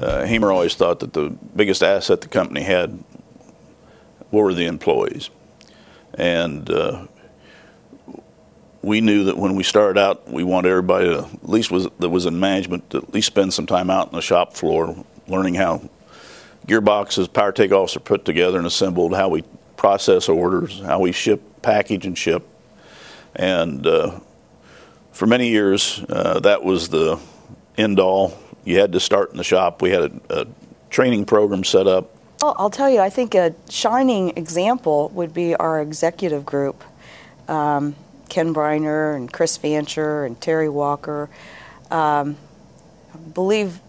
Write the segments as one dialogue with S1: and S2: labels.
S1: Hamer always thought that the biggest asset the company had were the employees. And we knew that when we started out, we wanted everybody to, at least that was in management, to at least spend some time out on the shop floor learning how gearboxes, power takeoffs are put together and assembled, how we process orders, how we ship, package, and ship. And for many years, that was the end all. You had to start in the shop. We had a training program set up.
S2: Well, I'll tell you, I think a shining example would be our executive group. Ken Briner and Chris Fancher and Terry Walker. I believe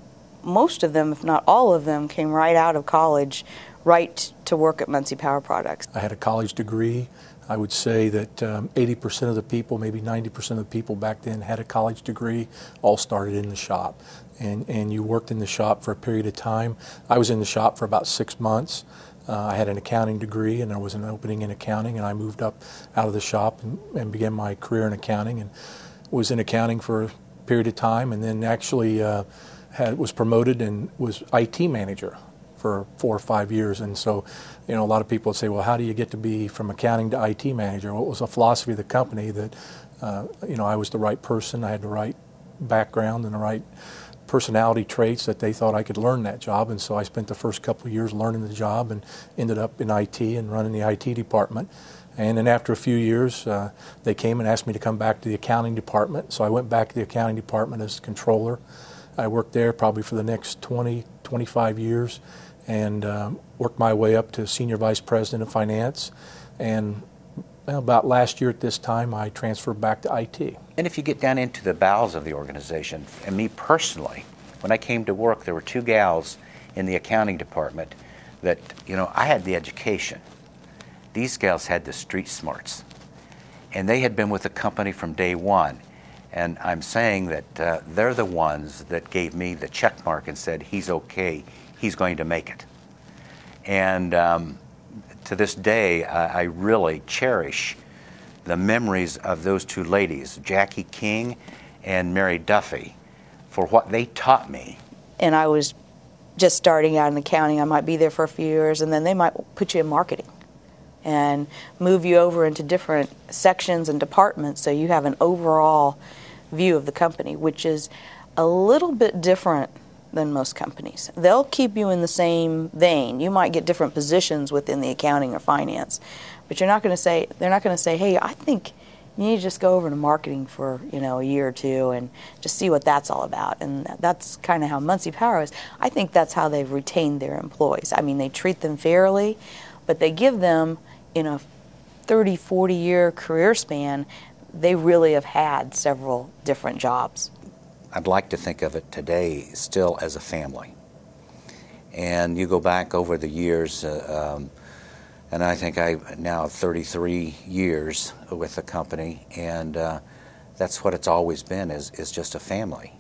S2: most of them, if not all of them, came right out of college, right to work at Muncie Power Products.
S3: I had a college degree. I would say that 80% of the people, maybe 90% of the people back then had a college degree, all started in the shop. And you worked in the shop for a period of time. I was in the shop for about 6 months. I had an accounting degree, and there was an opening in accounting, and I moved up out of the shop and began my career in accounting, and was in accounting for a period of time, and then actually was promoted and was IT manager for 4 or 5 years. And so, you know, a lot of people would say, well, how do you get to be from accounting to IT manager? Well, it was a philosophy of the company that, you know, I was the right person, I had the right background and the right personality traits that they thought I could learn that job. And so I spent the first couple of years learning the job and ended up in IT and running the IT department. And then after a few years, they came and asked me to come back to the accounting department. So I went back to the accounting department as controller. I worked there probably for the next 20, 25 years and worked my way up to senior vice president of finance. And about last year at this time, I transferred back to IT.
S4: And if you get down into the bowels of the organization, and me personally, when I came to work, there were 2 gals in the accounting department that, you know, I had the education. These gals had the street smarts. And they had been with the company from day one. And I'm saying that they're the ones that gave me the check mark and said, he's okay, he's going to make it. And to this day, I really cherish the memories of those 2 ladies, Jackie King and Mary Duffy, for what they taught me.
S2: And I was just starting out in accounting. I might be there for a few years, and then they might put you in marketing and move you over into different sections and departments so you have an overall view of the company, which is a little bit different than most companies. They'll keep you in the same vein. You might get different positions within the accounting or finance, but they're not going to say, hey, I think you need to just go over to marketing for, you know, a year or 2 and just see what that's all about. And that's kind of how Muncie Power is. I think that's how they've retained their employees. I mean, they treat them fairly, but they give them, in a 30, 40-year career span, they really have had several different jobs.
S4: I'd like to think of it today still as a family. And you go back over the years, and I think I now 33 years with the company, and that's what it's always been, is just a family.